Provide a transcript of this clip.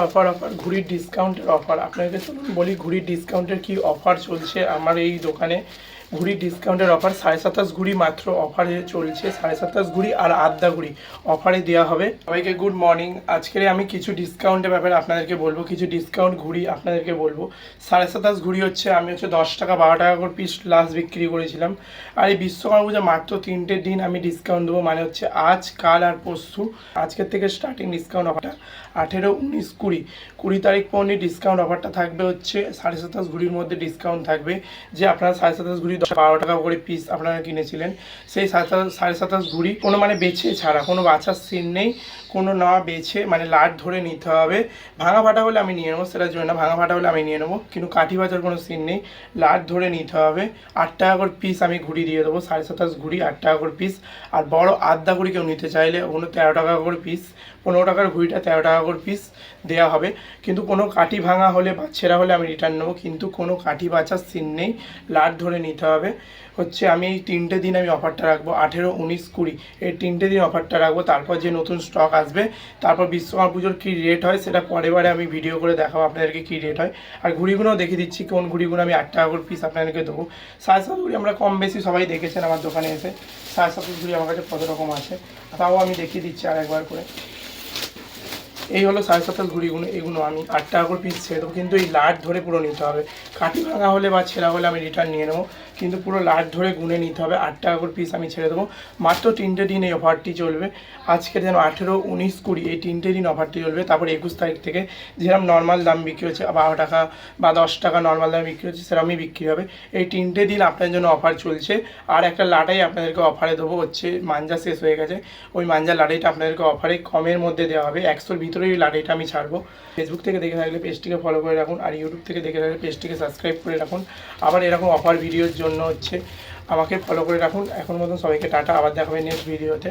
Offer ঘুড়ির ডিসকাউন্টের offer. আপনাকে চলুন বলি ঘুড়ির ডিসকাউন্টের কি অফার চলছে আমার এই দোকানে। ঘুড়ির ডিসকাউন্টের অফার 27.5 ঘুড়ি মাত্র অফারে চলছে। 27.5 ঘুড়ি আর আদ্যা ঘুড়ি অফারে দেওয়া হবে। সবাইকে গুড মর্নিং। আজকে আমি কিছু ডিসকাউন্টের ব্যাপারে আপনাদেরকে বলবো, কিছু ডিসকাউন্ট ঘুড়ি আপনাদেরকে বলবো। 27.5 ঘুড়ি হচ্ছে আমি 10 টাকা 12 টাকা করে পিস লাস্ট বিক্রি করেছিলাম। আর এই বিশ্বকর্মা পূজা মাত্র 3টে দিন আমি ডিসকাউন্ট দেবো, মানে হচ্ছে আজ, কাল আর পরশু। আজকের থেকে স্টার্টিং ডিসকাউন্ট অফারটা 18, 19, 20 তারিখ পর্যন্ত ডিসকাউন্ট অফারটা থাকবে হচ্ছে 27.5 ঘুড়ির মধ্যে ডিসকাউন্ট থাকবে। যে আপনারা 27.5 ঘুড়ি 12 টাকা করে পিস আপনারা কিনেছিলেন, সেই 27.5 ঘুড়ি কোনো মানে বেছে ছাড়া, কোনো বাছার সিন নেই, কোনো না বেছে মানে লাট ধরে নিতে হবে। ভাঙা ফাটা হলে আমি নিয়ে নেবো, সেটার জন্য না, ভাঙা ফাটা হলে আমি নিয়ে নেবো, কিন্তু কাঠি বাজার কোনো সিন নেই, লাট ধরে নিতে হবে। 8 টাকা করে পিস আমি ঘুড়ি দিয়ে দেবো। 27.5 ঘুড়ি 8 টাকা করে পিস। আর বড় আদ্যা ঘুড়ি কেউ নিতে চাইলে ওগুলো 13 টাকা করে পিস। 15 টাকার ঘুড়িটা 13 টাকা করে পিস দেওয়া হবে। কিন্তু কোনো কাঠি ভাঙা হলে বা ছেঁড়া হলে আমি রিটার্ন নেবো, কিন্তু কোনো কাঠি বাঁচার সিন নেই, লাট ধরে নিতে হবে। হচ্ছে আমি এই 3টে দিন আমি অফারটা রাখবো, 18, 19, 20 এই 3টে দিন অফারটা রাখবো। তারপর যে নতুন স্টক আসবে, তারপর বিশ্বকর্মা পুজোর কী রেট হয় সেটা পরেবারে আমি ভিডিও করে দেখাবো আপনাদেরকে কী রেট হয়। আর ঘুড়িগুলোও দেখিয়ে দিচ্ছি কোন ঘুড়িগুলো আমি 8 টাকা করে পিস আপনাদেরকে দেবো। 27.5 ঘুড়ি আমরা কম বেশি সবাই দেখেছেন আমার দোকানে এসে। 27.5 ঘুড়ি আমার কাছে কত রকম আছে তাও আমি দেখিয়ে দিচ্ছি আর একবার করে। এই হলো 27.5 ঘুড়িগুলো, এগুলো আমি 8 টাকা করে পিস ছেড়ে দেবো, কিন্তু এই লাট ধরে পুরো নিতে হবে। কাঠি ভাঙা হলে বা ছেঁড়া হলে আমি রিটার্ন নিয়ে নেবো, কিন্তু পুরো লাট ধরে গুনে নিতে হবে। 8 টাকা করে পিস আমি ছেড়ে দেবো। মাত্র 3টে দিন এই অফারটি চলবে। আজকে যেন 18, 19, 20 এই 3টে দিন অফারটি চলবে। তারপর 21 তারিখ থেকে যেরকম নর্মাল দাম বিক্রি হচ্ছে 12 টাকা বা 10 টাকা নর্মাল দামে বিক্রি হচ্ছে, সেরকমই বিক্রি হবে। এই 3টে দিন আপনাদের জন্য অফার চলছে। আর একটা লাটাই আপনাদেরকে অফারে দেবো, হচ্ছে মাঞ্জা শেষ হয়ে গেছে, ওই মাঞ্জা লাটাইটা আপনাদেরকে অফারে কমের মধ্যে দেওয়া হবে। 100-র ভিতরে এই লাটাইটা আমি ছাড়বো। ফেসবুক থেকে দেখে থাকলে পেজটিকে ফলো করে রাখুন, আর ইউটিউব থেকে দেখে থাকলে পেজটিকে সাবস্ক্রাইব করে রাখুন। আবার এরকম অফার ভিডিওর জন্য হচ্ছে আমাকে ফলো করে রাখুন। এখন মতন সবাইকে টাটা, আবার দেখাবে নেক্সট ভিডিওতে।